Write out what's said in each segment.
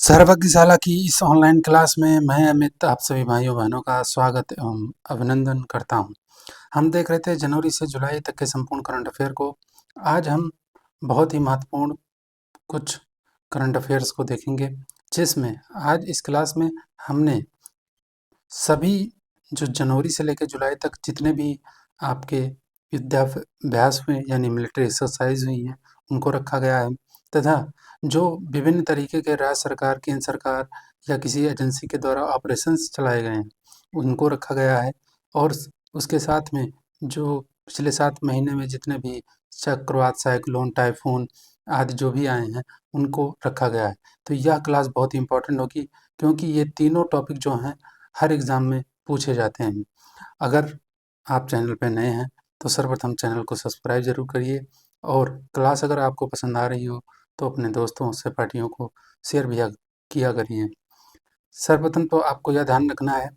सर्वज्ञशाला की इस online class में मैं अमित आप सभी भाइयों बहनों का स्वागत एवं अभिनंदन करता हूं। हम देख रहे थे जनवरी से जुलाई तक के संपूर्ण करंट अफेयर को। आज हम बहुत ही महत्वपूर्ण कुछ करंट अफेयर्स को देखेंगे, जिसमें आज इस क्लास में हमने सभी जो जनवरी से लेकर जुलाई तक जितने भी आपके युद्धाभ्यास हुए यानी मिलिट्री एक्सरसाइज हुई हैं उनको रखा गया है, तथा जो विभिन्न तरीके के राज्य सरकार, केंद्र सरकार या किसी एजेंसी के द्वारा ऑपरेशंस चलाए गए हैं उनको रखा गया है। और उसके साथ में जो पिछले 7 महीने में जितने भी चक्रवात, साइक्लोन, टाइफून आदि जो भी आए हैं उनको रखा गया है। तो यह क्लास बहुत ही इम्पोर्टेंट होगी, क्योंकि ये तीनों टॉपिक जो हैं हर एग्ज़ाम में पूछे जाते हैं। अगर आप चैनल पे नए हैं तो सर्वप्रथम चैनल को सब्सक्राइब ज़रूर करिए, और क्लास अगर आपको पसंद आ रही हो तो अपने दोस्तों सहपाठियों को शेयर भी किया करिए। सर्वप्रथम तो आपको यह ध्यान रखना है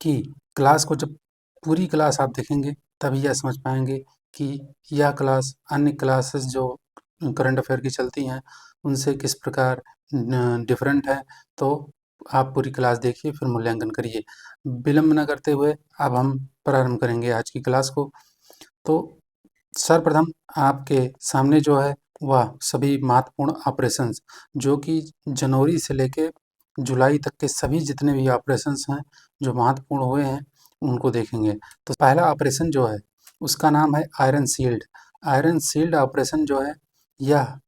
कि क्लास को जब पूरी क्लास आप देखेंगे तभी यह समझ पाएंगे कि यह क्लास अन्य क्लासेस जो करंट अफेयर की चलती हैं उनसे किस प्रकार डिफरेंट है। तो आप पूरी क्लास देखिए, फिर मूल्यांकन करिए। विलंब न करते हुए अब हम प्रारंभ करेंगे आज की क्लास को। तो सर्वप्रथम आपके सामने जो है वह सभी महत्वपूर्ण ऑपरेशंस, जो कि जनवरी से लेके जुलाई तक के सभी जितने भी ऑपरेशंस हैं जो महत्वपूर्ण हुए हैं उनको देखेंगे। तो पहला ऑपरेशन जो है उसका नाम है iron shield. Iron shield operation जो है यह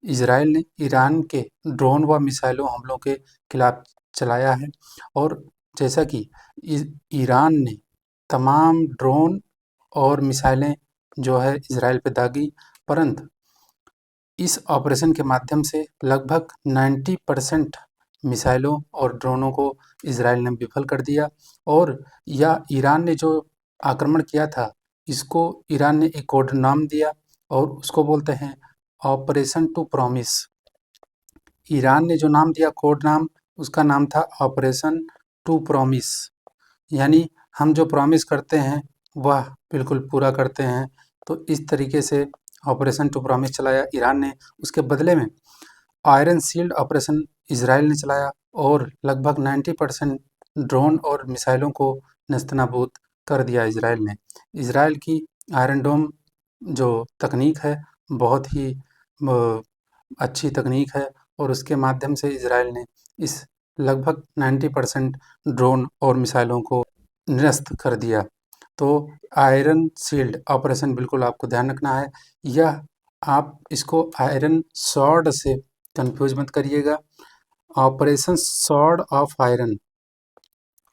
इजराइल ने ईरान के ड्रोन व मिसाइलों हमलों के खिलाफ चलाया है। और जैसा कि ईरान ने तमाम ड्रोन और मिसाइलें जो है इजराइल पे दागी, परंतु इस ऑपरेशन के माध्यम से लगभग 90% मिसाइलों और ड्रोनों को इजराइल ने विफल कर दिया। और यह ईरान ने जो आक्रमण किया था इसको ईरान ने एक कोड नाम दिया और उसको बोलते हैं ऑपरेशन टू प्रॉमिस। ईरान ने जो नाम दिया कोड नाम, उसका नाम था ऑपरेशन टू प्रॉमिस, यानी हम जो प्रॉमिस करते हैं वह बिल्कुल पूरा करते हैं। तो इस तरीके से ऑपरेशन टू प्रॉमिस चलाया ईरान ने। उसके बदले में आयरन शील्ड ऑपरेशन इजराइल ने चलाया और लगभग 90% ड्रोन और मिसाइलों को नेस्तनाबूद कर दिया इजराइल ने। इजराइल की आयरन डोम जो तकनीक है बहुत ही अच्छी तकनीक है, और उसके माध्यम से इजराइल ने इस लगभग 90% ड्रोन और मिसाइलों को निरस्त कर दिया। तो आयरन शील्ड ऑपरेशन बिल्कुल आपको ध्यान रखना है। यह आप इसको आयरन स्वॉर्ड से कंफ्यूज मत करिएगा। ऑपरेशन स्वॉर्ड ऑफ आयरन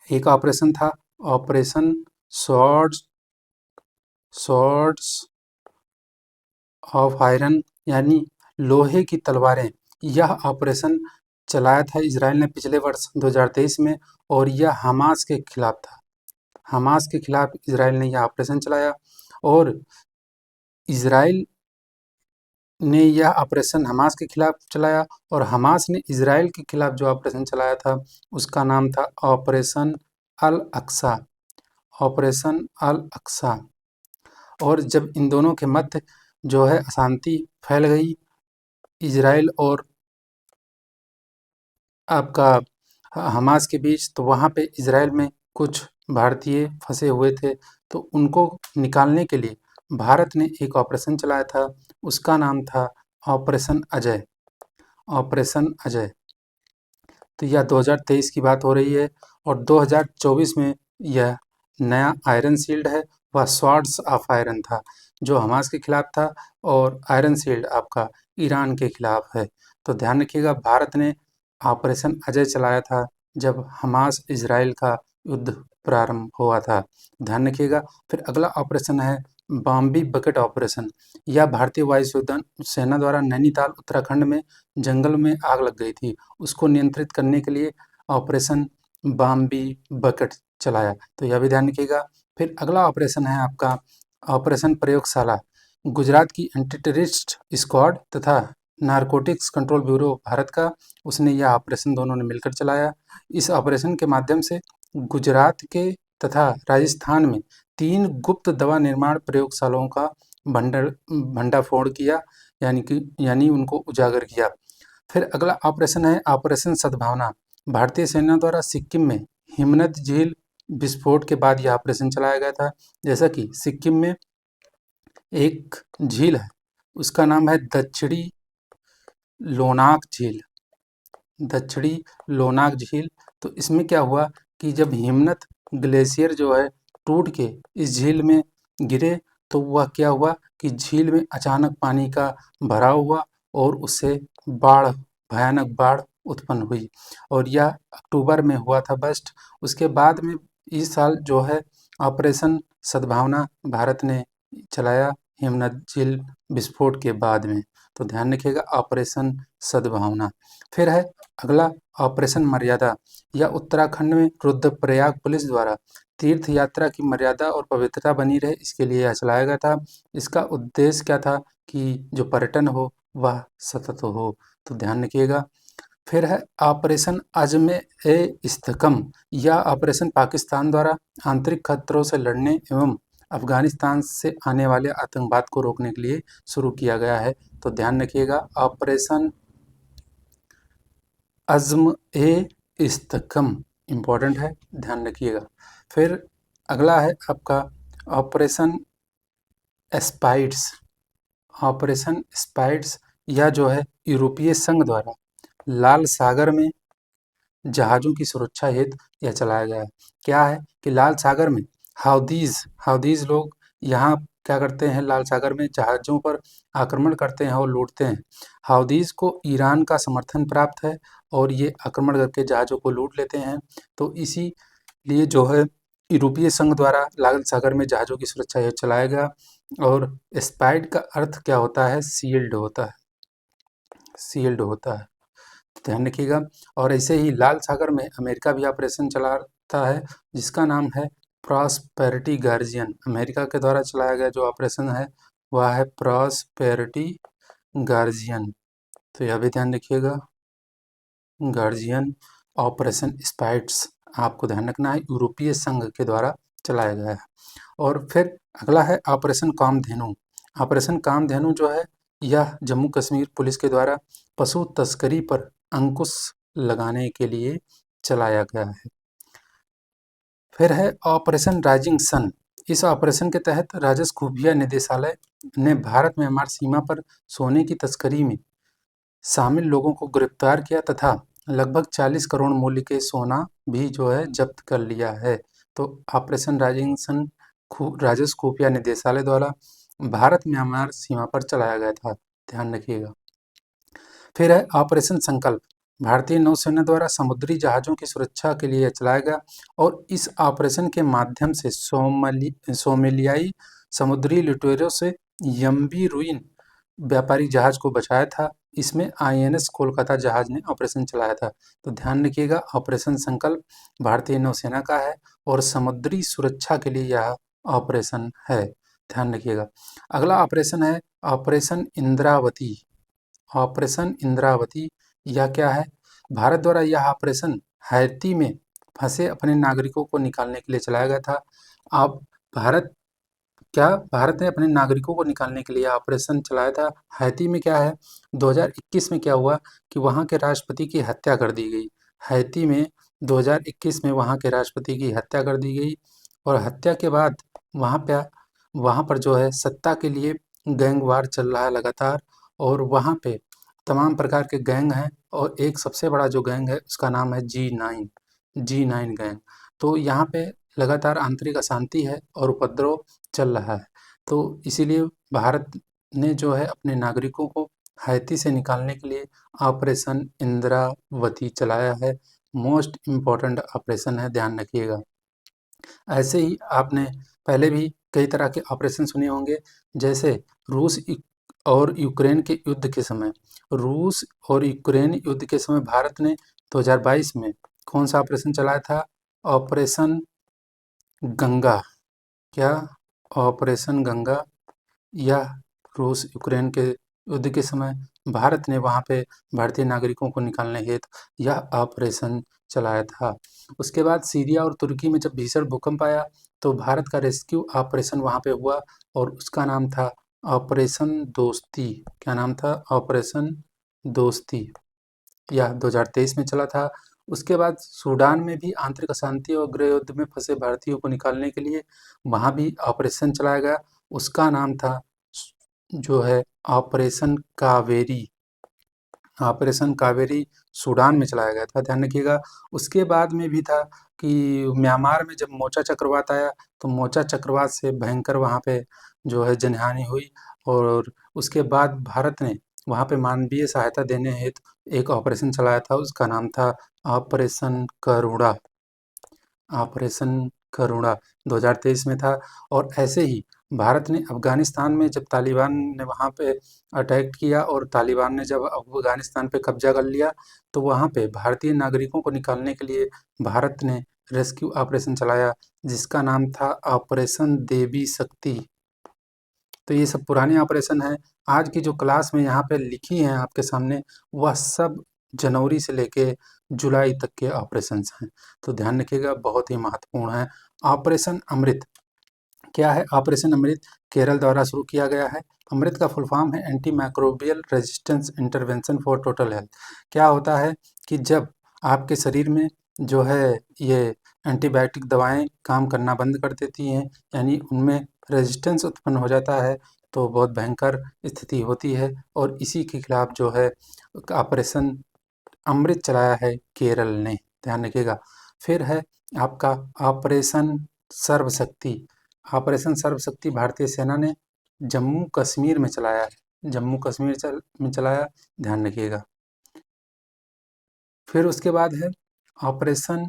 एक ऑपरेशन था, operation swords swords of iron यानी लोहे की तलवारें। यह ऑपरेशन चलाया था इजराइल ने पिछले वर्ष 2023 में, और यह हमास के खिलाफ था। हमास के खिलाफ इजराइल ने यह ऑपरेशन चलाया, और इजराइल ने यह ऑपरेशन हमास के खिलाफ चलाया, और हमास ने इजराइल के खिलाफ जो ऑपरेशन चलाया था उसका नाम था ऑपरेशन अल अक्सा। ऑपरेशन अल अक्सा। और जब इन दोनों के मध्य जो है अशांति फैल गई इजराइल और आपका हमास के बीच, तो वहाँ पे इजराइल में कुछ भारतीय फंसे हुए थे। तो उनको निकालने के लिए भारत ने एक ऑपरेशन चलाया था, उसका नाम था ऑपरेशन अजय। ऑपरेशन अजय। तो यह 2023 की बात हो रही है, और 2024 में यह नया आयरन शील्ड है। वह स्वॉर्ड्स ऑफ आयरन था जो हमास के खिलाफ था, और आयरन शील्ड आपका ईरान के खिलाफ है। तो ध्यान रखिएगा, भारत ने ऑपरेशन अजय चलाया था जब हमास इजराइल का युद्ध प्रारंभ हुआ था। ध्यान रखिएगा। फिर अगला ऑपरेशन है बॉम्बी बकेट ऑपरेशन। यह भारतीय वायु सेना द्वारा नैनीताल उत्तराखंड में जंगल में आग लग गई थी, उसको नियंत्रित करने के लिए ऑपरेशन बॉम्बी बकेट चलाया। तो यह भी ध्यान रखिएगा। फिर अगला ऑपरेशन है आपका ऑपरेशन प्रयोगशाला। गुजरात की एंटी टेररिस्ट स्क्वाड तथा नारकोटिक्स कंट्रोल ब्यूरो भारत का, उसने यह ऑपरेशन दोनों ने मिलकर चलाया। इस ऑपरेशन के माध्यम से गुजरात के तथा राजस्थान में 3 गुप्त दवा निर्माण प्रयोगशालाओं का भंडाफोड़ किया, यानी उनको उजागर किया। फिर अगला ऑपरेशन है ऑपरेशन सद्भावना। भारतीय सेना द्वारा सिक्किम में हिमनद झील विस्फोट के बाद यह ऑपरेशन चलाया गया था। जैसा कि सिक्किम में एक झील है, उसका नाम है दक्षिणी लोनाक झील। दक्षिणी लोनाक झील। तो इसमें क्या हुआ कि जब हिमनद ग्लेशियर जो है टूट के इस झील में गिरे, तो वह क्या हुआ कि झील में अचानक पानी का भराव हुआ और उससे बाढ़, भयानक बाढ़ उत्पन्न हुई, और यह अक्टूबर में हुआ था बस्ट। उसके बाद में इस साल जो है ऑपरेशन सद्भावना भारत ने चलाया हिमनद झील विस्फोट के बाद में। तो ध्यान रखिएगा ऑपरेशन सद्भावना। फिर है अगला ऑपरेशन मर्यादा। यह उत्तराखंड में रुद्रप्रयाग पुलिस द्वारा तीर्थ यात्रा की मर्यादा और पवित्रता बनी रहे, इसके लिए यह चलाया गया था। इसका उद्देश्य क्या था कि जो पर्यटन हो वह सतत हो। तो ध्यान रखिएगा। फिर है ऑपरेशन अज़्म ए इस्तेकम। यह ऑपरेशन पाकिस्तान द्वारा आंतरिक खतरों से लड़ने एवं अफगानिस्तान से आने वाले आतंकवाद को रोकने के लिए शुरू किया गया है। तो ध्यान रखिएगा ऑपरेशन अज़्म ए इस्तेकम इम्पॉर्टेंट है, ध्यान रखिएगा। फिर अगला है आपका ऑपरेशन स्पाइड्स। ऑपरेशन स्पाइड्स यह जो है यूरोपीय संघ द्वारा लाल सागर में जहाज़ों की सुरक्षा हेतु यह चलाया गया है। क्या है कि लाल सागर में हाउदीज़ लोग यहाँ क्या करते हैं, लाल सागर में जहाज़ों पर आक्रमण करते हैं और लूटते हैं। हाउदीज़ को ईरान का समर्थन प्राप्त है और ये आक्रमण करके जहाज़ों को लूट लेते हैं। तो इसीलिए जो है यूरोपीय संघ द्वारा लाल सागर में जहाज़ों की सुरक्षा हेतु चलाया गया। और स्पाइड का अर्थ क्या होता है, शील्ड होता है, शील्ड होता है, ध्यान रखिएगा। और ऐसे ही लाल सागर में अमेरिका भी ऑपरेशन चलाता है जिसका नाम है प्रॉस्पेरिटी गार्जियन। अमेरिका के द्वारा चलाया गया जो ऑपरेशन है वह है प्रॉस्पेरिटी गार्जियन। तो यह भी ध्यान रखिएगा, गार्जियन ऑपरेशन स्पाइड्स आपको ध्यान रखना है, यूरोपीय संघ के द्वारा चलाया गया है। और फिर अगला है ऑपरेशन कामधेनु। ऑपरेशन कामधेनु जो है यह जम्मू कश्मीर पुलिस के द्वारा पशु तस्करी पर अंकुश लगाने के लिए चलाया गया है। फिर है ऑपरेशन राइजिंग सन। इस ऑपरेशन के तहत राजस्व खुफिया निदेशालय ने भारत म्यांमार सीमा पर सोने की तस्करी में शामिल लोगों को गिरफ्तार किया तथा लगभग 40 करोड़ मूल्य के सोना भी जो है जब्त कर लिया है। तो ऑपरेशन राइजिंग सन राजस्व खुफिया निदेशालय द्वारा भारत म्यांमार सीमा पर चलाया गया था, ध्यान रखिएगा। फिर है ऑपरेशन संकल्प। भारतीय नौसेना द्वारा समुद्री जहाज़ों की सुरक्षा के लिए चलाया गया और इस ऑपरेशन के माध्यम से सोमालियाई समुद्री लुटेरों से यम्बी रुइन व्यापारी जहाज़ को बचाया था। इसमें आईएनएस कोलकाता जहाज़ ने ऑपरेशन चलाया था। तो ध्यान रखिएगा ऑपरेशन संकल्प भारतीय नौसेना का है और समुद्री सुरक्षा के लिए यह ऑपरेशन है, ध्यान रखिएगा। अगला ऑपरेशन है ऑपरेशन इंद्रावती। ऑपरेशन इंद्रावती यह क्या है, भारत द्वारा यह ऑपरेशन हैती में फंसे अपने नागरिकों को निकालने के लिए चलाया गया था। अब भारत ने अपने नागरिकों को निकालने के लिए ऑपरेशन चलाया था। हैती में क्या है, 2021 में क्या हुआ कि वहाँ के राष्ट्रपति की हत्या कर दी गई। हैती में 2021 में वहाँ के राष्ट्रपति की हत्या कर दी गई और हत्या के बाद वहाँ पर जो है सत्ता के लिए गैंग वार चल रहा है लगातार, और वहाँ पे तमाम प्रकार के गैंग हैं और एक सबसे बड़ा जो गैंग है उसका नाम है G9 गैंग। तो यहाँ पे लगातार आंतरिक अशांति है और उपद्रव चल रहा है। तो इसीलिए भारत ने जो है अपने नागरिकों को हैती से निकालने के लिए ऑपरेशन इंद्रावती चलाया है। मोस्ट इम्पॉर्टेंट ऑपरेशन है, ध्यान रखिएगा। ऐसे ही आपने पहले भी कई तरह के ऑपरेशन सुने होंगे, जैसे और यूक्रेन के युद्ध के समय रूस और यूक्रेन युद्ध के समय भारत ने 2022 में कौन सा ऑपरेशन चलाया था, ऑपरेशन गंगा। क्या, ऑपरेशन गंगा। यह रूस यूक्रेन के युद्ध के समय भारत ने वहाँ पे भारतीय नागरिकों को निकालने हेतु यह ऑपरेशन चलाया था। उसके बाद सीरिया और तुर्की में जब भीषण भूकंप आया तो भारत का रेस्क्यू ऑपरेशन वहाँ पे हुआ और उसका नाम था ऑपरेशन दोस्ती। क्या नाम था, ऑपरेशन दोस्ती। यह 2023 में चला था। उसके बाद सूडान में भी आंतरिक अशांति और गृह युद्ध में फंसे भारतीयों को निकालने के लिए वहाँ भी ऑपरेशन चलाया गया। उसका नाम था जो है operation Kaveri. Operation Kaveri Sudan में चलाया गया था, ध्यान रखिएगा। उसके बाद में भी था कि म्यांमार में जब मोचा चक्रवात आया तो मोचा चक्रवात से भयंकर वहाँ पे जो है जनहानि हुई, और उसके बाद भारत ने वहाँ पे मानवीय सहायता देने हेतु एक ऑपरेशन चलाया था, उसका नाम था ऑपरेशन करुणा। ऑपरेशन करुणा 2023 में था। और ऐसे ही भारत ने अफ़गानिस्तान में जब तालिबान ने वहाँ पे अटैक किया और तालिबान ने जब अफ़गानिस्तान पे कब्जा कर लिया, तो वहाँ पे भारतीय नागरिकों को निकालने के लिए भारत ने रेस्क्यू ऑपरेशन चलाया, जिसका नाम था ऑपरेशन देवी शक्ति। तो ये सब पुराने ऑपरेशन हैं। आज की जो क्लास में यहाँ पे लिखी हैं आपके सामने, वह सब जनवरी से लेके जुलाई तक के ऑपरेशंस हैं। तो ध्यान रखिएगा, बहुत ही महत्वपूर्ण है। ऑपरेशन अमृत क्या है? ऑपरेशन अमृत केरल द्वारा शुरू किया गया है। अमृत का फुल फॉर्म है anti microbial resistance intervention for total health. क्या होता है कि जब आपके शरीर में जो है ये एंटीबायोटिक दवाएं काम करना बंद कर देती हैं, यानी उनमें रेजिस्टेंस उत्पन्न हो जाता है, तो बहुत भयंकर स्थिति होती है, और इसी के खिलाफ जो है ऑपरेशन अमृत चलाया है केरल ने, ध्यान रखिएगा। फिर है आपका ऑपरेशन सर्वशक्ति। ऑपरेशन सर्वशक्ति भारतीय सेना ने जम्मू कश्मीर में चलाया है, जम्मू कश्मीर में चलाया, ध्यान रखिएगा। फिर उसके बाद है ऑपरेशन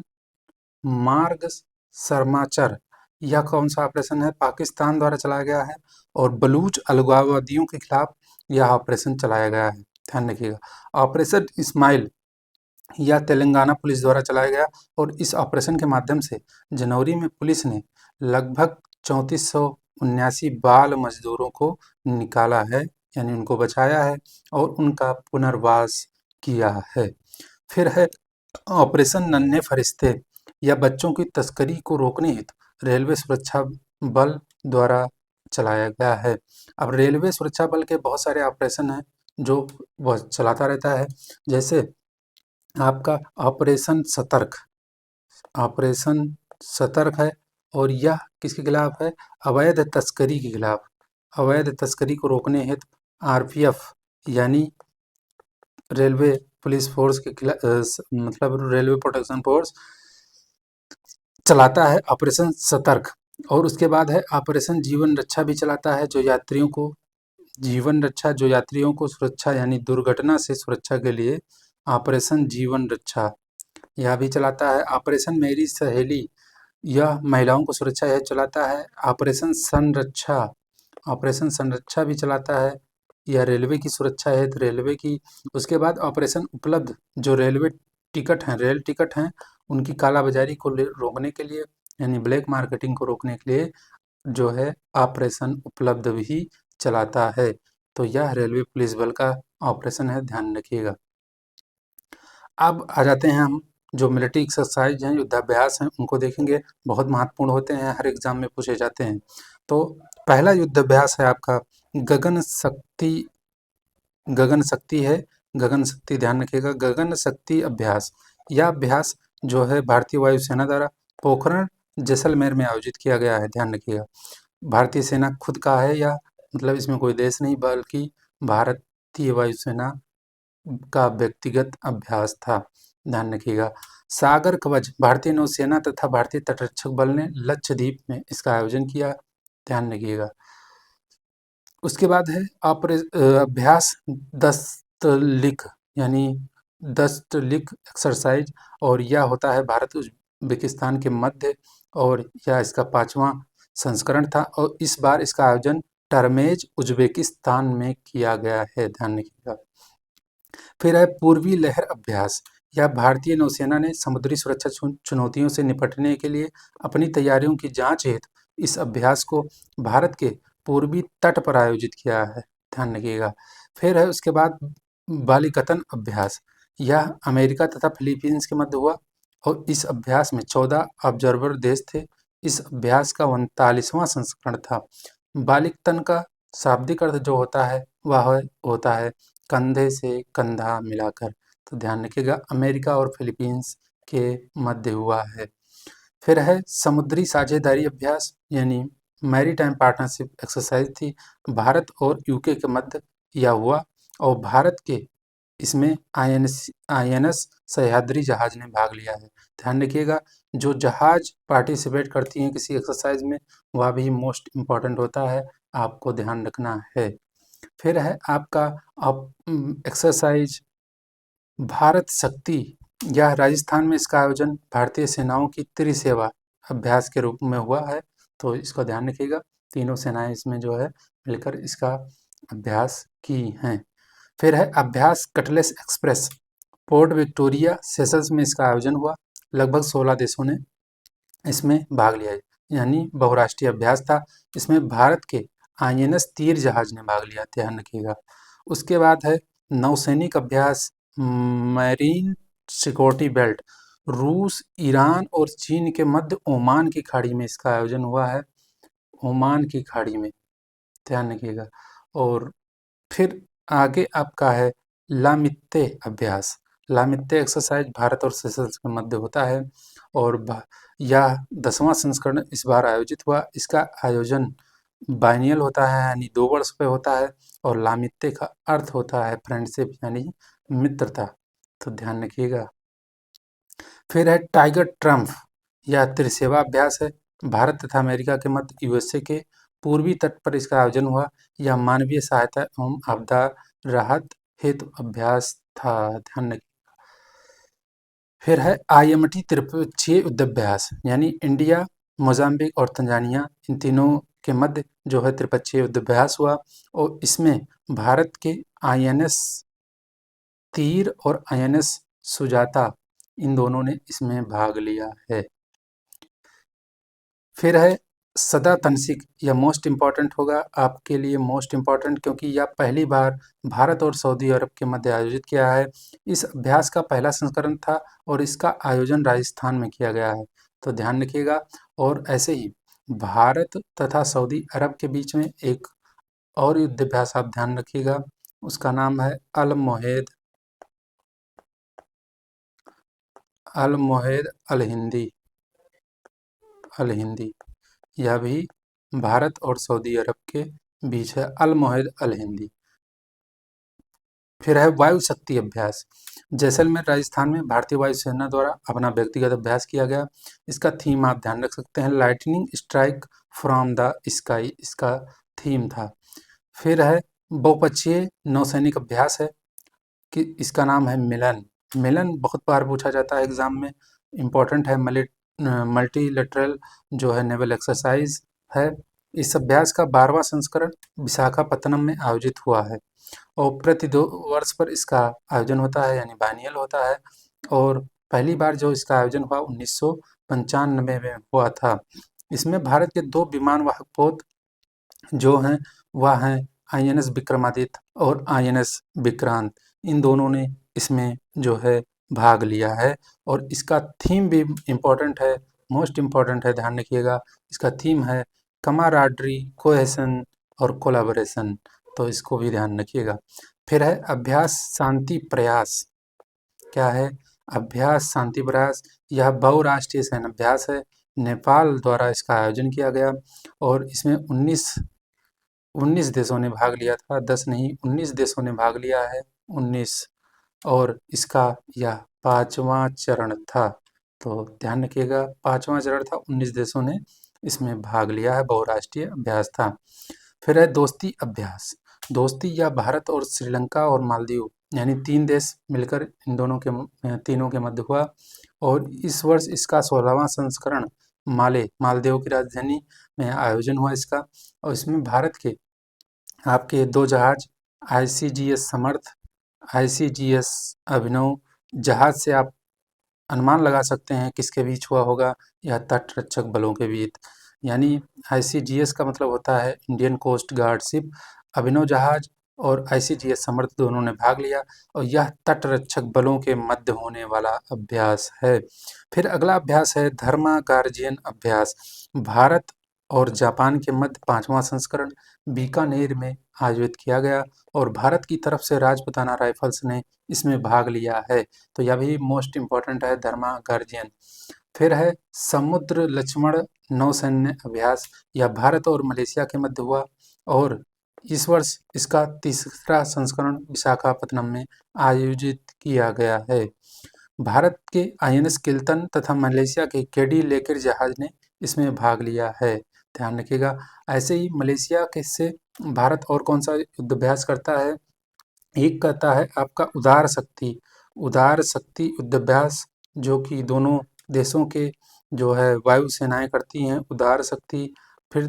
मार्ग शर्माचर। यह कौन सा ऑपरेशन है? पाकिस्तान द्वारा चलाया गया है, और बलूच अलगाववादियों के खिलाफ यह ऑपरेशन चलाया गया है, ध्यान रखिएगा। ऑपरेशन इस्माइल यह तेलंगाना पुलिस द्वारा चलाया गया, और इस ऑपरेशन के माध्यम से जनवरी में पुलिस ने लगभग 3479 बाल मजदूरों को निकाला है, यानी उनको बचाया है और उनका पुनर्वास किया है। फिर है ऑपरेशन नन्हे फरिश्ते। यह बच्चों की तस्करी को रोकने हेतु रेलवे सुरक्षा बल द्वारा चलाया गया है। अब रेलवे सुरक्षा बल के बहुत सारे ऑपरेशन हैं जो वह चलाता रहता है, जैसे आपका ऑपरेशन सतर्क। ऑपरेशन सतर्क है, और यह किसके खिलाफ है? अवैध तस्करी के खिलाफ। अवैध तस्करी को रोकने हेतु आरपीएफ यानी रेलवे पुलिस फोर्स के खिलाफ मतलब रेलवे प्रोटेक्शन फोर्स चलाता है ऑपरेशन सतर्क। और उसके बाद है ऑपरेशन जीवन रक्षा भी चलाता है, जो यात्रियों को जीवन रक्षा, जो यात्रियों को सुरक्षा यानी दुर्घटना से सुरक्षा के लिए ऑपरेशन जीवन रक्षा यह भी चलाता है। ऑपरेशन मेरी सहेली यह महिलाओं को सुरक्षा हेतु चलाता है। ऑपरेशन संरक्षा, ऑपरेशन संरक्षा भी चलाता है, यह रेलवे की सुरक्षा हेतु रेलवे की। उसके बाद ऑपरेशन उपलब्ध, जो रेलवे टिकट हैं, रेल टिकट हैं, उनकी कालाबाजारी को रोकने के लिए, यानी ब्लैक मार्केटिंग को रोकने के लिए जो है ऑपरेशन उपलब्ध भी चलाता है। तो यह रेलवे पुलिस बल का ऑपरेशन है, ध्यान रखिएगा। अब आ जाते हैं हम जो मिलिट्री एक्सरसाइज हैं, युद्धाभ्यास हैं, उनको देखेंगे। बहुत महत्वपूर्ण होते हैं, हर एग्जाम में पूछे जाते हैं। तो पहला युद्धाभ्यास है आपका गगन शक्ति। गगन शक्ति है, गगन शक्ति, ध्यान रखिएगा। गगन शक्ति अभ्यास, यह अभ्यास जो है भारतीय वायुसेना द्वारा पोखरण जैसलमेर में आयोजित किया गया है, ध्यान रखिएगा। भारतीय सेना खुद का है यह, मतलब इसमें कोई देश नहीं बल्कि भारतीय वायुसेना का व्यक्तिगत अभ्यास था, ध्यान रखिएगा। सागर कवच, भारतीय नौसेना तथा भारतीय तटरक्षक बल ने लक्षद्वीप में इसका आयोजन किया, ध्यान रखिएगा। उसके बाद है अभ्यास दस्तलिख, यानी दस्तलिख एक्सरसाइज, और यह होता है भारत उज्बेकिस्तान के मध्य, और यह इसका 5वां संस्करण था, और इस बार इसका आयोजन टर्मेज उज्बेकिस्तान में किया गया है, ध्यान रखिएगा। फिर है पूर्वी लहर अभ्यास, यह भारतीय नौसेना ने समुद्री सुरक्षा चुनौतियों से निपटने के लिए अपनी तैयारियों की जांच हेतु इस अभ्यास को भारत के पूर्वी तट पर आयोजित किया है, ध्यान रखिएगा। फिर है उसके बाद बालिकतन अभ्यास, यह अमेरिका तथा फिलीपींस के मध्य हुआ, और इस अभ्यास में 14 ऑब्जर्वर देश थे। इस अभ्यास का 39वां संस्करण था। बालिकतन का शाब्दिक अर्थ जो होता है वह होता है कंधे से कंधा मिलाकर, तो ध्यान रखिएगा अमेरिका और फिलीपींस के मध्य हुआ है। फिर है समुद्री साझेदारी अभ्यास यानी मैरीटाइम पार्टनरशिप एक्सरसाइज थी, भारत और यूके के मध्य यह हुआ और भारत के इसमें आईएनएस सह्याद्री जहाज ने भाग लिया है। ध्यान रखिएगा जो जहाज पार्टिसिपेट करती हैं किसी एक्सरसाइज में वह भी मोस्ट इम्पॉर्टेंट होता है, आपको ध्यान रखना है। फिर है आपका एक्सरसाइज भारत शक्ति, यह राजस्थान में इसका आयोजन भारतीय सेनाओं की त्रिसेवा अभ्यास के रूप में हुआ है, तो इसको ध्यान रखिएगा तीनों सेनाएं इसमें जो है मिलकर इसका अभ्यास की हैं। फिर है अभ्यास Cutlass express, port Victoria Seychelles में इसका आयोजन हुआ, लगभग 16 देशों ने इसमें भाग लिया है, यानी बहुराष्ट्रीय अभ्यास था। इसमें भारत के आईएनएस तीर जहाज ने भाग लिया, ध्यान रखिएगा। उसके बाद है नौसैनिक अभ्यास मैरीन सिक्योरिटी बेल्ट, रूस, ईरान और चीन के मध्य ओमान की खाड़ी में इसका आयोजन हुआ है, ओमान की खाड़ी में, ध्यान रखिएगा। और फिर आगे आपका है लामित्ते अभ्यास, लामित्ते एक्सरसाइज भारत और सेशल्स के मध्य होता है और यह 10वां संस्करण इस बार आयोजित हुआ। इसका आयोजन बाइनियल होता है यानी 2 वर्ष पे होता है और लामित्ते का अर्थ होता है फ्रेंडशिप यानी मित्रता, तो ध्यान रखिएगा। फिर है टाइगर ट्रम्प, यह त्रिसेवा अभ्यास है, भारत तथा अमेरिका के मध्य यूएसए के पूर्वी तट पर इसका आयोजन हुआ। यह मानवीय सहायता एवं आपदा राहत हेतु अभ्यास था, ध्यान रखिए। फिर है आईएमटी त्रिपक्षीय युद्धाभ्यास यानी इंडिया, मोजाम्बिक और तंजानिया इन तीनों के मध्य जो है त्रिपक्षीय युद्धाभ्यास हुआ और इसमें भारत के आईएनएस तीर और आईएनएस सुजाता इन दोनों ने इसमें भाग लिया है। फिर है सदा तनसिक, यह मोस्ट इम्पॉर्टेंट होगा आपके लिए, मोस्ट इम्पॉर्टेंट क्योंकि यह पहली बार भारत और सऊदी अरब के मध्य आयोजित किया है। इस अभ्यास का पहला संस्करण था और इसका आयोजन राजस्थान में किया गया है, तो ध्यान रखिएगा। और ऐसे ही भारत तथा सऊदी अरब के बीच में एक और युद्धाभ्यास आप ध्यान रखिएगा, उसका नाम है अल मोहेद अल मोहेद अल हिंदी, अल हिंदी, यह भी भारत और सऊदी अरब के बीच है, अल मोहेद अल हिंदी। फिर है वायु शक्ति अभ्यास, जैसलमेर राजस्थान में भारतीय वायुसेना द्वारा अपना व्यक्तिगत अभ्यास किया गया। इसका थीम आप ध्यान रख सकते हैं, lightning strike from the sky इसका थीम था। फिर है बहुपक्षीय नौसैनिक अभ्यास है कि इसका नाम है मिलन, मिलन बहुत बार पूछा जाता है एग्जाम में, इम्पोर्टेंट है, मल्टीलेटरल जो है नेवल एक्सरसाइज है। इस अभ्यास का 12वां संस्करण विशाखापत्तनम में आयोजित हुआ है और प्रति 2 वर्ष पर इसका आयोजन होता है यानी बाइनियल होता है और पहली बार जो इसका आयोजन हुआ 1995 में हुआ था। इसमें भारत के 2 विमान वाहक पोत जो हैं वह हैं आईएनएस विक्रमादित्य और आईएनएस विक्रांत, इन दोनों ने इसमें जो है भाग लिया है और इसका थीम भी इम्पोर्टेंट है, मोस्ट इम्पोर्टेंट है, ध्यान रखिएगा। इसका थीम है कमाराडरी, कोहेसन और कोलाबोरेशन, तो इसको भी ध्यान रखिएगा। फिर है अभ्यास शांति प्रयास, क्या है अभ्यास शांति प्रयास, यह बहुराष्ट्रीय सैन्य अभ्यास है, नेपाल द्वारा इसका आयोजन किया गया और इसमें 19 देशों ने भाग लिया था, 10 नहीं 19 देशों ने भाग लिया है, 19, और इसका यह 5वां चरण था, तो ध्यान रखिएगा 5वां चरण था, 19 देशों ने इसमें भाग लिया है, बहुराष्ट्रीय अभ्यास था। फिर है दोस्ती अभ्यास, दोस्ती या भारत और श्रीलंका और मालदीव यानी 3 देश मिलकर इन दोनों के तीनों के मध्य हुआ और इस वर्ष इसका 16वां संस्करण मालदीव की राजधानी में आयोजन हुआ इसका और इसमें भारत के आपके 2 जहाज आईसीजीएस समर्थ, आईसीजीएस अभिनव जहाज से आप अनुमान लगा सकते हैं किसके बीच हुआ होगा, यह तटरक्षक बलों के बीच, यानी आईसीजीएस का मतलब होता है इंडियन कोस्ट गार्ड शिप, अभिनव जहाज और आईसीजीएस समर्थ दोनों ने भाग लिया और यह तटरक्षक बलों के मध्य होने वाला अभ्यास है। फिर अगला अभ्यास है धर्मा गार्जियन अभ्यास, भारत और जापान के मध्य 5वां संस्करण बीकानेर में आयोजित किया गया और भारत की तरफ से राजपूताना राइफल्स ने इसमें भाग लिया है। तो यह भी मोस्ट इम्पॉर्टेंट है, धर्मा गार्जियन। फिर है समुद्र लक्ष्मण नौसैन्य अभ्यास, यह भारत और मलेशिया के मध्य हुआ और इस वर्ष इसका तीसरा संस्करण विशाखापत्तनम में आयोजित किया गया है। भारत के आईएनएस किल्तन तथा मलेशिया के केडी लेकर जहाज ने इसमें भाग लिया है, ध्यान रखिएगा। ऐसे ही मलेशिया के से भारत और कौन सा युद्धाभ्यास करता है, एक कहता है आपका उदार शक्ति युद्धाभ्यास, जो कि दोनों देशों के जो है वायु सेनाएं करती हैं, उदार शक्ति। फिर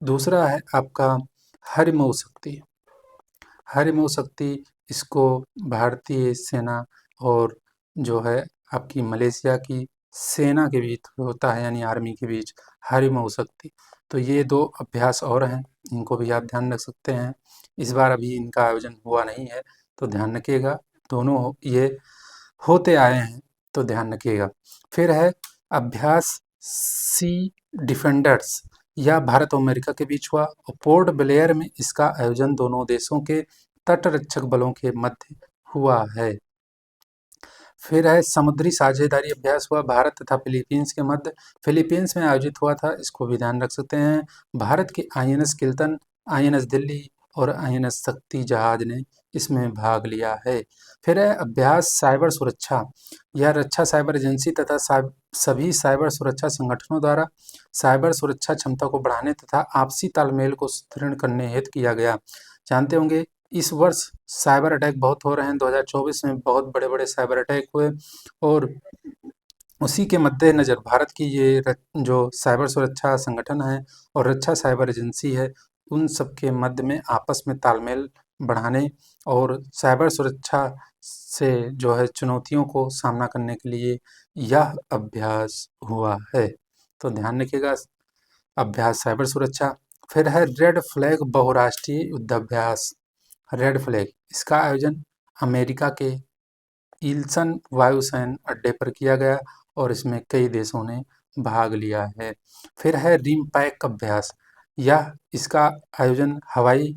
दूसरा है आपका हरिमऊ शक्ति। हरिमऊ शक्ति इसको भारतीय सेना और जो है आपकी मलेशिया की सेना के बीच होता है, यानी आर्मी के बीच हरिमऊ शक्ति। तो ये 2 अभ्यास और हैं, इनको भी आप ध्यान रख सकते हैं। इस बार अभी इनका आयोजन हुआ नहीं है, तो ध्यान रखिएगा, दोनों ये होते आए हैं, तो ध्यान रखिएगा। फिर है अभ्यास सी डिफेंडर्स, यह भारत और अमेरिका के बीच हुआ और पोर्ट ब्लेयर में इसका आयोजन दोनों देशों के तटरक्षक बलों के मध्य हुआ है। फिर है समुद्री साझेदारी अभ्यास हुआ भारत तथा फिलीपींस के मध्य, फिलीपींस में आयोजित हुआ था, इसको भी ध्यान रख सकते हैं। भारत के आईएनएस किल्तन, आईएनएस दिल्ली और आईएनएस शक्ति जहाज ने इसमें भाग लिया है। फिर है अभ्यास साइबर सुरक्षा, यह रक्षा साइबर एजेंसी तथा सभी साइबर सुरक्षा संगठनों द्वारा साइबर सुरक्षा क्षमता को बढ़ाने तथा आपसी तालमेल को सुदृढ़ करने हेतु किया गया। जानते होंगे इस वर्ष साइबर अटैक बहुत हो रहे हैं, 2024 में बहुत बड़े-बड़े साइबर अटैक हुए और उसी के मद्देनज़र भारत की ये जो साइबर सुरक्षा संगठन है और रक्षा साइबर एजेंसी है, उन सब के मध्य में आपस में तालमेल बढ़ाने और साइबर सुरक्षा से जो है चुनौतियों को सामना करने के लिए यह अभ्यास हुआ है। तो ध्यान रखिएगा, अभ्यास साइबर सुरक्षा। फिर है रेड फ्लैग बहुराष्ट्रीय युद्धाभ्यास, रेड फ्लैग, इसका आयोजन अमेरिका के इल्सन वायुसेना अड्डे पर किया गया और इसमें कई देशों ने भाग लिया है। फिर है रिमपैक अभ्यास, यह इसका आयोजन हवाई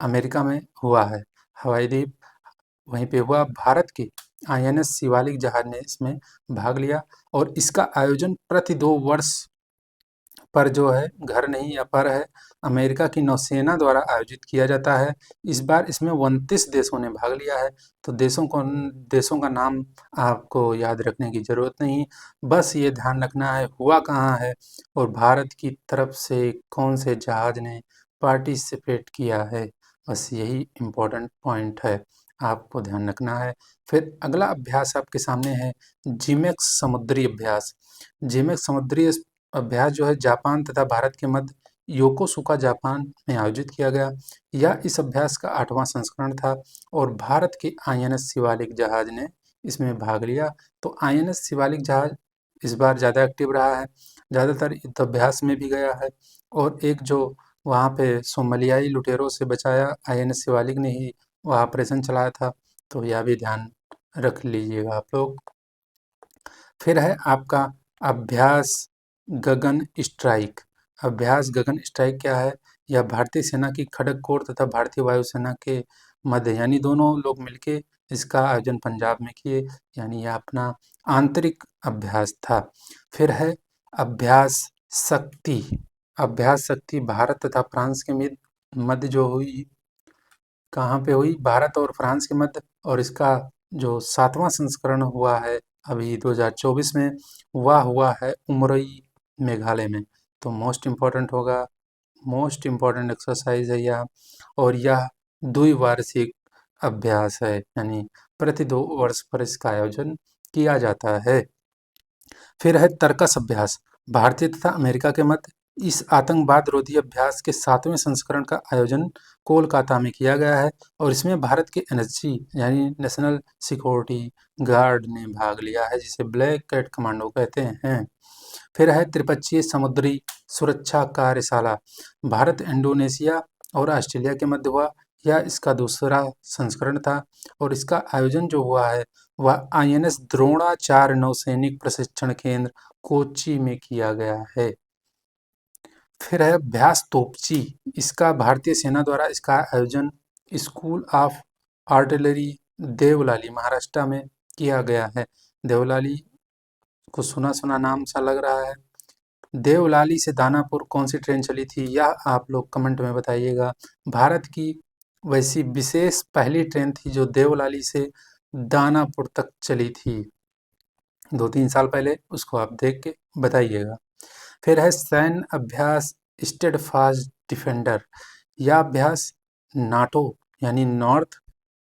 अमेरिका में हुआ है, हवाई द्वीप वहीं पे हुआ। भारत के आईएनएस शिवालिक जहाज ने इसमें भाग लिया और इसका आयोजन प्रति 2 वर्ष पर जो है घर नहीं या पर है अमेरिका की नौसेना द्वारा आयोजित किया जाता है। इस बार इसमें 29 देशों ने भाग लिया है, तो देशों का नाम आपको याद रखने की ज़रूरत नहीं, बस ये ध्यान रखना है हुआ कहाँ है और भारत की तरफ से कौन से जहाज ने पार्टिसिपेट किया है, बस यही इम्पोर्टेंट पॉइंट है, आपको ध्यान रखना है। फिर अगला अभ्यास आपके सामने है जिमेक्स समुद्री अभ्यास। जिमेक्स समुद्री अभ्यास जो है जापान तथा भारत के मध्य योकोसुका जापान में आयोजित किया गया। यह इस अभ्यास का 8वां संस्करण था और भारत के आईएनएस शिवालिक जहाज ने इसमें भाग लिया। तो आईएनएस शिवालिक जहाज इस बार ज़्यादा एक्टिव रहा है, ज़्यादातर युद्धाभ्यास में भी गया है और एक जो वहाँ पे सोमालियाई लुटेरों से बचाया आईएनएस शिवालिक ने ही वह ऑपरेशन चलाया था, तो यह भी ध्यान रख लीजिएगा आप लोग। फिर है आपका अभ्यास गगन स्ट्राइक। अभ्यास गगन स्ट्राइक क्या है? यह भारतीय सेना की खड़ग कोर तथा भारतीय वायुसेना के मध्य, यानी दोनों लोग मिलके इसका आयोजन पंजाब में किए, यानी यह अपना आंतरिक अभ्यास था। फिर है अभ्यास शक्ति। अभ्यास शक्ति भारत तथा फ्रांस के मध्य जो हुई, कहाँ पे हुई? भारत और फ्रांस के मध्य, और इसका जो 7वां संस्करण हुआ है अभी 2024 में, वह हुआ है उमरई मेघालय में। तो मोस्ट इम्पॉर्टेंट होगा, मोस्ट इम्पॉर्टेंट एक्सरसाइज है यह और यह द्विवार्षिक अभ्यास है, यानी प्रति 2 वर्ष पर इसका आयोजन किया जाता है। फिर है तर्कस अभ्यास, भारतीय तथा अमेरिका के मध्य इस आतंकवाद रोधी अभ्यास के 7वें संस्करण का आयोजन कोलकाता में किया गया है और इसमें भारत के एनएसजी यानी नेशनल सिक्योरिटी गार्ड ने भाग लिया है, जिसे ब्लैक कैट कमांडो कहते हैं। फिर है त्रिपक्षीय समुद्री सुरक्षा कार्यशाला, भारत इंडोनेशिया और ऑस्ट्रेलिया के मध्य हुआ, यह इसका दूसरा संस्करण था और इसका आयोजन जो हुआ है वह आईएनएस द्रोणाचार्य नौसैनिक प्रशिक्षण केंद्र कोच्चि में किया गया है। फिर है अभ्यास तोपची। इसका भारतीय सेना द्वारा इसका आयोजन school of artillery Devlali Maharashtra में किया गया है। देवलाली को सुना सुना नाम सा लग रहा है। देवलाली से दानापुर कौन सी ट्रेन चली थी, यह आप लोग कमेंट में बताइएगा। भारत की वैसी विशेष पहली ट्रेन थी जो देवलाली से दानापुर तक चली थी, 2-3 साल पहले। उसको आप देख के बताइएगा। फिर है सैन्य अभ्यास स्टेडफास्ट डिफेंडर। यह अभ्यास नाटो यानी नॉर्थ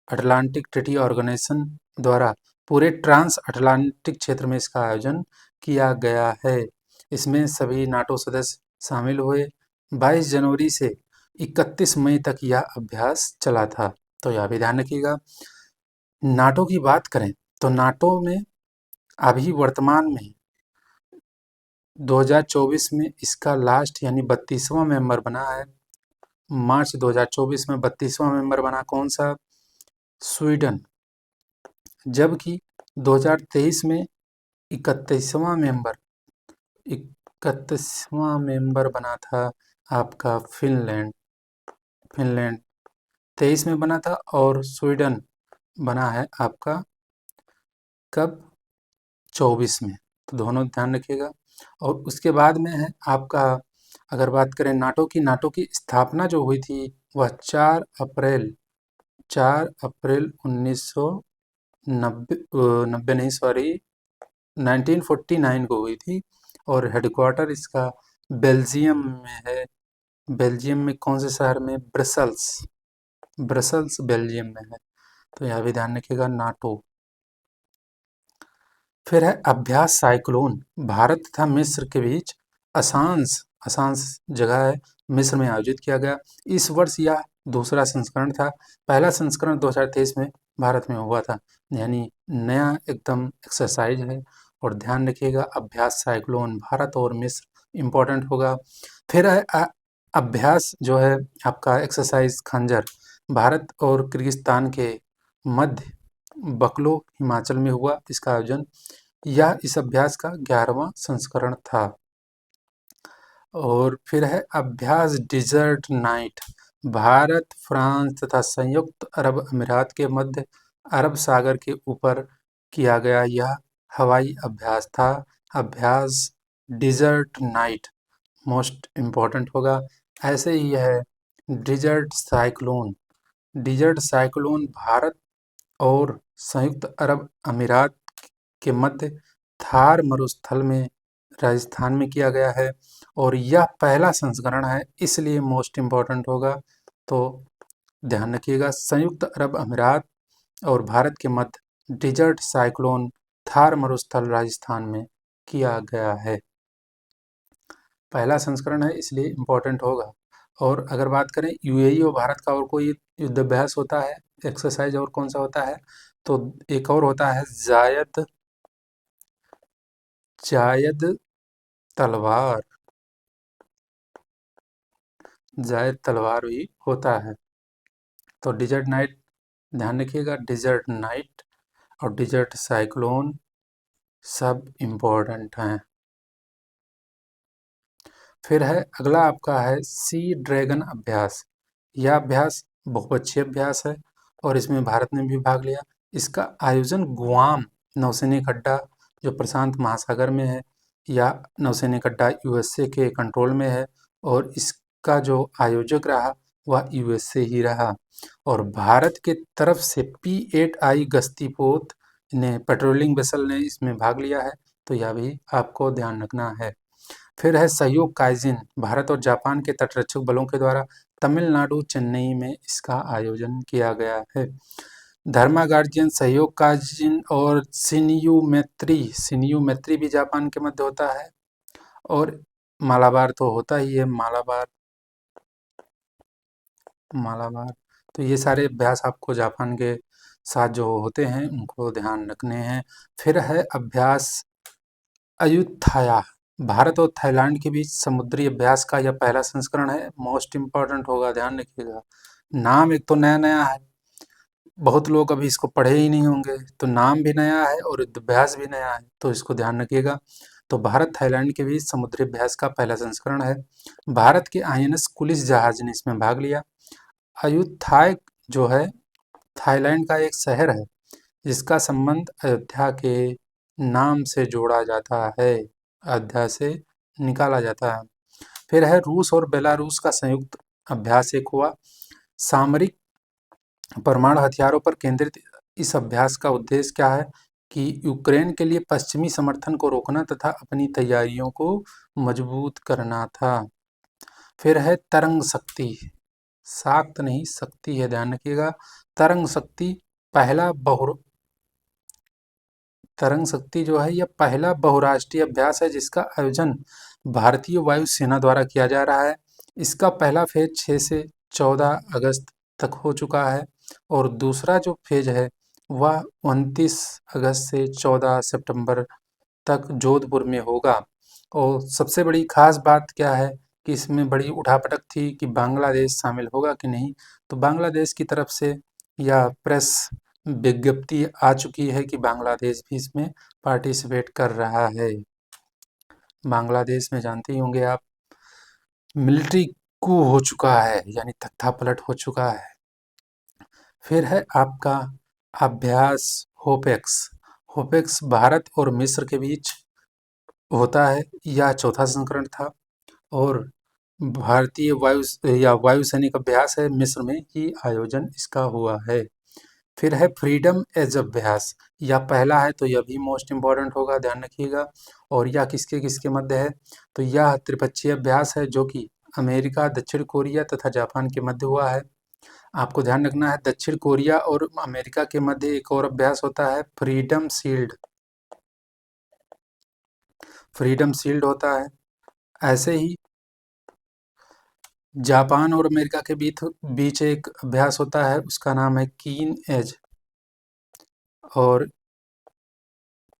अटलांटिक ट्रीटी ऑर्गेनाइजेशन द्वारा पूरे ट्रांस अटलांटिक क्षेत्र में इसका आयोजन किया गया है। इसमें सभी नाटो सदस्य शामिल हुए। 22 जनवरी से 31 मई तक यह अभ्यास चला था। तो यह भी ध्यान रखिएगा। नाटो की बात करें तो नाटो में अभी वर्तमान में 2024 में इसका लास्ट यानी 32वां मेंबर बना है। मार्च 2024 में 32वां मेंबर बना कौन सा? स्वीडन। जबकि 2023 में 31वां मेंबर 31वां मेंबर बना था आपका फिनलैंड। फिनलैंड 23 में बना था और स्वीडन बना है आपका कब? 24 में। तो दोनों ध्यान रखिएगा। और उसके बाद में है आपका, अगर बात करें नाटो की, नाटो की स्थापना जो हुई थी वह 4 अप्रैल 1990 90 नहीं सॉरी 1949 को हुई थी। और हेडक्वार्टर इसका बेल्जियम में है। बेल्जियम में कौन से शहर में? ब्रसल्स। ब्रसल्स बेल्जियम में है। तो यह भी ध्यान रखिएगा नाटो। फिर है अभ्यास साइक्लोन। भारत तथा मिस्र के बीच असांस असांस जगह है, मिस्र में आयोजित किया गया। इस वर्ष यह दूसरा संस्करण था। पहला संस्करण 2023 में भारत में हुआ था, यानी नया एकदम एक्सरसाइज है। और ध्यान रखिएगा अभ्यास साइक्लोन भारत और मिस्र इम्पोर्टेंट होगा। फिर है अभ्यास जो है आपका एक्सरसाइज खंजर। भारत और किर्गिस्तान के मध्य बकलो हिमाचल में हुआ इसका आयोजन। यह इस अभ्यास का 11वां संस्करण था। और फिर है अभ्यास डिजर्ट नाइट। भारत, फ्रांस तथा संयुक्त अरब अमीरात के मध्य अरब सागर के ऊपर किया गया यह हवाई अभ्यास था। अभ्यास डिजर्ट नाइट मोस्ट इम्पॉर्टेंट होगा। ऐसे ही है desert cyclone. Desert cyclone Bharat और संयुक्त अरब अमीरात के मध्य थार मरुस्थल में राजस्थान में किया गया है। और यह पहला संस्करण है, इसलिए मोस्ट इम्पॉर्टेंट होगा। तो ध्यान रखिएगा संयुक्त अरब अमीरात और भारत के मध्य डिजर्ट साइक्लोन थार मरुस्थल राजस्थान में किया गया है। पहला संस्करण है इसलिए इम्पोर्टेंट होगा। और अगर बात करें यूएई और भारत का और कोई युद्धाभ्यास होता है, एक्सरसाइज और कौन सा होता है, तो एक और होता है जायद तलवार। जायद तलवार भी होता है। तो डिजर्ट नाइट ध्यान रखिएगा, डिजर्ट नाइट और डिजर्ट साइक्लोन सब इम्पोर्टेंट हैं। फिर है अगला आपका है सी ड्रैगन अभ्यास। यह अभ्यास बहुपक्षीय अभ्यास है और इसमें भारत ने भी भाग लिया। इसका आयोजन गुआम नौसैनिक अड्डा जो प्रशांत महासागर में है, या नौसैनिक अड्डा यूएसए के कंट्रोल में है। और इसका जो आयोजक रहा वह यूएसए ही रहा। और भारत के तरफ से P-8I गश्तीपोत ने पेट्रोलिंग वेसल ने इसमें भाग लिया है। तो यह भी आपको ध्यान रखना है। फिर है सहयोग काइजिन। भारत और जापान के तटरक्षक बलों के द्वारा तमिलनाडु चेन्नई में इसका आयोजन किया गया है। धर्मा गार्जियन, सहयोग काइजिन और शिन्यू मैत्री भी जापान के मध्य होता है। और मालाबार तो होता ही है, मालाबार। तो ये सारे अभ्यास आपको जापान के साथ जो होते हैं उनको ध्यान रखने हैं। फिर है अभ्यास अयुत्थाया। भारत और थाईलैंड के बीच समुद्री अभ्यास का यह पहला संस्करण है। मोस्ट इम्पॉर्टेंट होगा, ध्यान रखिएगा। नाम एक तो नया नया है, बहुत लोग अभी इसको पढ़े ही नहीं होंगे, तो नाम भी नया है और अभ्यास भी नया है, तो इसको ध्यान रखिएगा। तो भारत थाईलैंड के बीच समुद्री अभ्यास का पहला संस्करण है। भारत के आईएनएस कुलिस जहाज ने इसमें भाग लिया। अयुथाय जो है थाईलैंड का एक शहर है जिसका संबंध अयोध्या के नाम से जोड़ा जाता है, अयोध्या से निकाला जाता है। फिर है रूस और बेलारूस का संयुक्त अभ्यास एक हुआ। सामरिक परमाणु हथियारों पर केंद्रित इस अभ्यास का उद्देश्य क्या है कि यूक्रेन के लिए पश्चिमी समर्थन को रोकना तथा अपनी तैयारियों को मजबूत करना था। फिर है तरंग शक्ति, शाक्त नहीं शक्ति है, ध्यान रखिएगा। तरंग शक्ति पहला बहु तरंग शक्ति जो है यह पहला बहुराष्ट्रीय अभ्यास है जिसका आयोजन भारतीय वायुसेना द्वारा किया जा रहा है। इसका पहला फेज 6 से 14 अगस्त तक हो चुका है और दूसरा जो फेज है वह 29 अगस्त से 14 सितंबर तक जोधपुर में होगा। और सबसे बड़ी खास बात क्या है कि इसमें बड़ी उठापटक थी कि बांग्लादेश शामिल होगा कि नहीं। तो बांग्लादेश की तरफ से यह प्रेस विज्ञप्ति आ चुकी है कि बांग्लादेश भी इसमें पार्टिसिपेट कर रहा है। बांग्लादेश में जानते ही होंगे आप, मिलिट्री कू हो चुका है, यानी तख्तापलट हो चुका है। फिर है आपका अभ्यास होपेक्स। होपेक्स भारत और मिस्र के बीच होता है, यह चौथा संस्करण था और भारतीय वायु सैनिक अभ्यास है, मिस्र में ही आयोजन इसका हुआ है। फिर है फ्रीडम एज अभ्यास, यह पहला है तो यह भी मोस्ट इम्पॉर्टेंट होगा, ध्यान रखिएगा। और यह किसके किसके मध्य है, तो यह त्रिपक्षीय अभ्यास है जो कि अमेरिका, दक्षिण कोरिया तथा जापान के मध्य हुआ है। आपको ध्यान रखना है दक्षिण कोरिया और अमेरिका के मध्य एक और अभ्यास होता है फ्रीडम शील्ड, फ्रीडम शील्ड होता है। ऐसे ही जापान और अमेरिका के बीच बीच एक अभ्यास होता है, उसका नाम है कीन एज और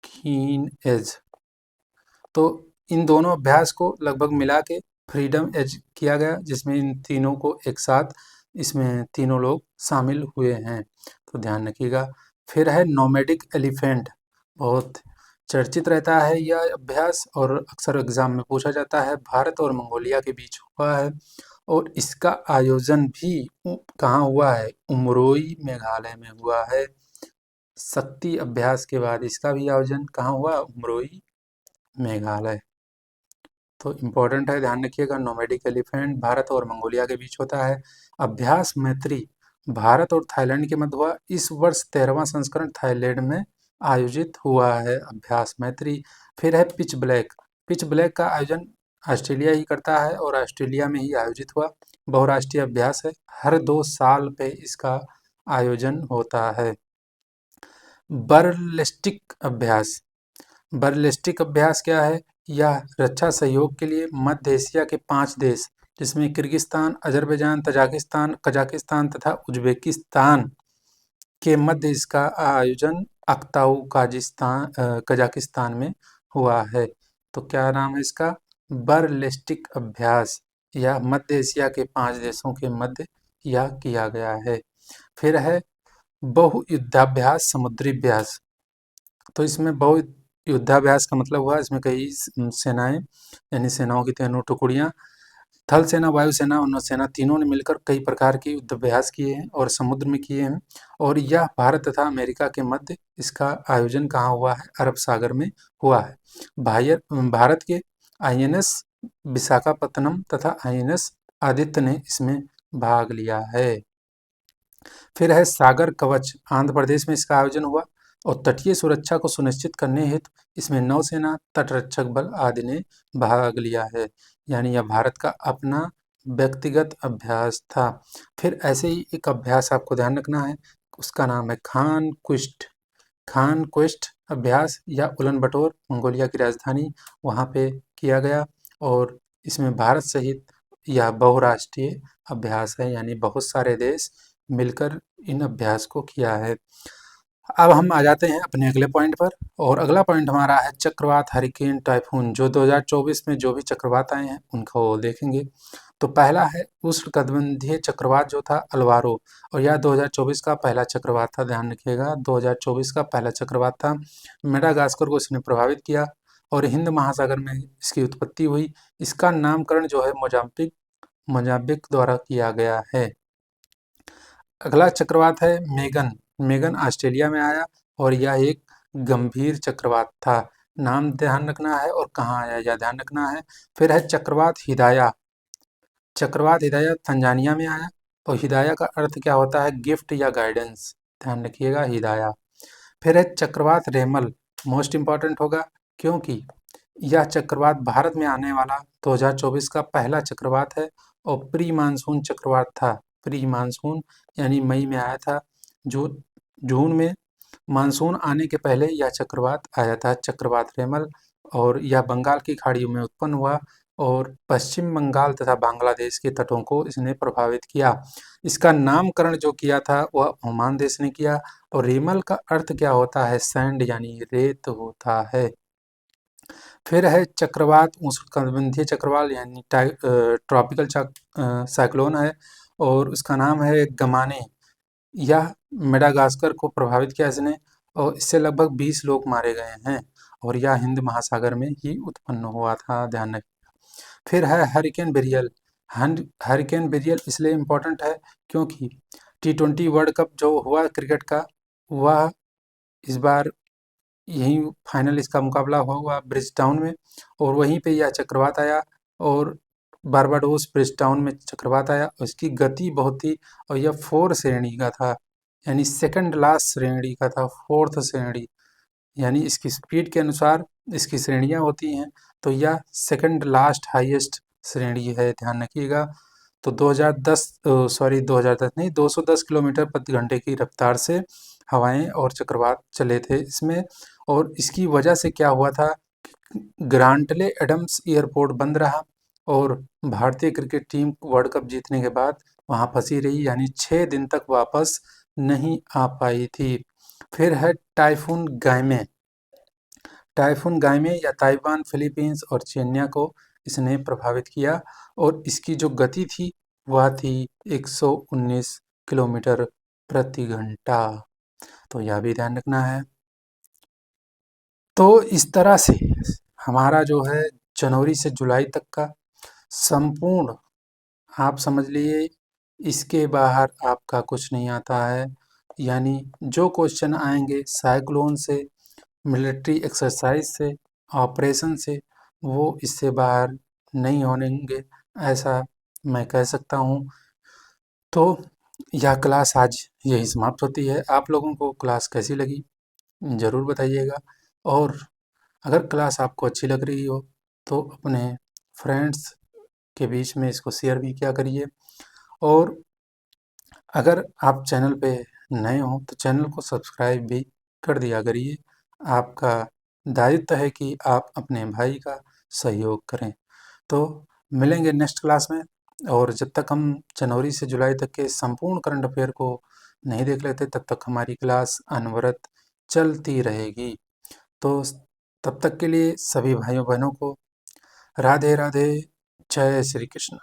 कीन एज। तो इन दोनों अभ्यास को लगभग मिला के फ्रीडम एज किया गया, जिसमें इन तीनों को एक साथ इसमें तीनों लोग शामिल हुए हैं, तो ध्यान रखिएगा। फिर है नोमैडिक एलिफेंट, बहुत चर्चित रहता है यह अभ्यास और अक्सर एग्जाम में पूछा जाता है। भारत और मंगोलिया के बीच हुआ है और इसका आयोजन भी कहाँ हुआ है, उमरोई मेघालय में हुआ है। शक्ति अभ्यास के बाद इसका भी आयोजन कहाँ हुआ, उमरोई मेघालय। तो इम्पोर्टेंट है, ध्यान रखिएगा। नोमैडिक एलिफेंट भारत और मंगोलिया के बीच होता है। अभ्यास मैत्री भारत और थाईलैंड के मध्य हुआ, इस वर्ष 13वां संस्करण थाईलैंड में आयोजित हुआ है अभ्यास मैत्री। फिर है पिच ब्लैक, पिच ब्लैक का आयोजन ऑस्ट्रेलिया ही करता है और ऑस्ट्रेलिया में ही आयोजित हुआ, बहुराष्ट्रीय अभ्यास है, हर 2 साल पे इसका आयोजन होता है। बर्लिस्टिक अभ्यास, बर्लिस्टिक अभ्यास क्या है, यह रक्षा सहयोग के लिए मध्य एशिया के 5 देश जिसमें किर्गिस्तान, अजरबैजान, तजाकिस्तान, कजाकिस्तान तथा उज्बेकिस्तान के मध्य इसका आयोजन अक्ताऊ कजाकिस्तान में हुआ है। तो क्या नाम है इसका, बर्लिस्टिक अभ्यास। यह मध्य एशिया के 5 देशों के मध्य यह किया गया है। फिर है बहुयुद्धाभ्यास समुद्री अभ्यास, तो इसमें बहु युद्धाभ्यास का मतलब हुआ इसमें कई सेनाएं यानी सेनाओं की तीनों टुकड़ियां, थल सेना, वायुसेना और नौसेना तीनों ने मिलकर कई प्रकार के युद्धाभ्यास किए हैं और समुद्र में किए हैं। और यह भारत तथा अमेरिका के मध्य इसका आयोजन कहाँ हुआ है, अरब सागर में हुआ है। भारत के आईएनएस विशाखापत्तनम तथा आईएनएस आदित्य ने इसमें भाग लिया है। फिर है सागर कवच, आंध्र प्रदेश में इसका आयोजन हुआ और तटीय सुरक्षा को सुनिश्चित करने हेतु इसमें नौसेना, तटरक्षक बल आदि ने भाग लिया है, यानी यह भारत का अपना व्यक्तिगत अभ्यास था। फिर ऐसे ही एक अभ्यास आपको ध्यान रखना है, उसका नाम है खान क्विस्ट, खान क्वेस्ट अभ्यास या उलन बटोर, मंगोलिया की राजधानी वहाँ पे किया गया और इसमें भारत सहित यह बहुराष्ट्रीय अभ्यास है, यानी बहुत सारे देश मिलकर इन अभ्यास को किया है। अब हम आ जाते हैं अपने अगले पॉइंट पर और अगला पॉइंट हमारा है चक्रवात, हरिकेन, टाइफून। जो 2024 में जो भी चक्रवात आए हैं उनको देखेंगे। तो पहला है उष्णकटिबंधीय चक्रवात जो था अल्वारो, और यह 2024 का पहला चक्रवात था, ध्यान रखिएगा 2024 का पहला चक्रवात था। मेडागास्कर को इसने प्रभावित किया और हिंद महासागर में इसकी उत्पत्ति हुई। इसका नामकरण जो है मोजाम्बिक द्वारा किया गया है। अगला चक्रवात है मेगन। मेगन ऑस्ट्रेलिया में आया और यह एक गंभीर चक्रवात था। नाम ध्यान रखना है और कहाँ आया यह ध्यान रखना है। फिर है चक्रवात हिदाया। चक्रवात हिदाया तंजानिया में आया और हिदाया का अर्थ क्या होता है, गिफ्ट या गाइडेंस। ध्यान रखिएगा हिदाया। फिर है चक्रवात रेमल। मोस्ट इम्पॉर्टेंट होगा क्योंकि यह चक्रवात भारत में आने वाला 2024 का पहला चक्रवात है और प्री मानसून चक्रवात था। प्री मानसून यानी मई में आया था। जून में मानसून आने के पहले यह चक्रवात आया था, चक्रवात रेमल। और यह बंगाल की खाड़ी में उत्पन्न हुआ और पश्चिम बंगाल तथा बांग्लादेश के तटों को इसने प्रभावित किया। इसका नामकरण जो किया था वह ओमान देश ने किया। और रेमल का अर्थ क्या होता है, सैंड यानी रेत होता है। फिर है चक्रवात उष्णकटिबंधीय चक्रवात यानी ट्रॉपिकल साइक्लोन है और उसका नाम है गमाने। यह मेडागास्कर को प्रभावित किया इसने और इससे लगभग 20 लोग मारे गए हैं और यह हिंद महासागर में ही उत्पन्न हुआ था, ध्यान रखिए। फिर है हरिकेन बेरियल। हरिकेन बेरियल इसलिए इम्पोर्टेंट है क्योंकि T20 वर्ल्ड कप जो हुआ क्रिकेट का, वह इस बार यहीं फाइनल इसका मुकाबला हुआ ब्रिजटाउन में और वहीं पे यह चक्रवात आया और बारबाडोस ब्रिजटाउन में चक्रवात आया। उसकी गति बहुत थी और यह 4 श्रेणी का था, यानी सेकंड लास्ट श्रेणी का था, 4th श्रेणी। यानी इसकी स्पीड के अनुसार इसकी श्रेणियाँ होती हैं, तो यह सेकंड लास्ट हाईएस्ट श्रेणी है, ध्यान रखिएगा। तो 2010 नहीं, 210 किलोमीटर प्रति घंटे की रफ्तार से हवाएं और चक्रवात चले थे इसमें। और इसकी वजह से क्या हुआ था, ग्रांटले एडम्स एयरपोर्ट बंद रहा और भारतीय क्रिकेट टीम वर्ल्ड कप जीतने के बाद वहां फंसी रही, यानी 6 दिन तक वापस नहीं आ पाई थी। फिर है टाइफून गाइमे। टाइफून गाइमे या ताइवान, फिलीपींस और चेन्नई को इसने प्रभावित किया और इसकी जो गति थी वह थी 119 किलोमीटर प्रति घंटा। तो यह भी ध्यान रखना है। तो इस तरह से हमारा जो है जनवरी से जुलाई तक का संपूर्ण, आप समझ लिए, इसके बाहर आपका कुछ नहीं आता है। यानी जो क्वेश्चन आएंगे साइक्लोन से, मिलिट्री एक्सरसाइज से, ऑपरेशन से, वो इससे बाहर नहीं होंगे, ऐसा मैं कह सकता हूँ। तो यह क्लास आज यही समाप्त होती है। आप लोगों को क्लास कैसी लगी ज़रूर बताइएगा और अगर क्लास आपको अच्छी लग रही हो तो अपने फ्रेंड्स के बीच में इसको शेयर भी किया करिए। और अगर आप चैनल पे नए हो तो चैनल को सब्सक्राइब भी कर दिया करिए। आपका दायित्व है कि आप अपने भाई का सहयोग करें। तो मिलेंगे नेक्स्ट क्लास में। और जब तक हम जनवरी से जुलाई तक के संपूर्ण करंट अफेयर को नहीं देख लेते तब तक हमारी क्लास अनवरत चलती रहेगी। तो तब तक के लिए सभी भाइयों बहनों को राधे राधे, जय श्री कृष्ण।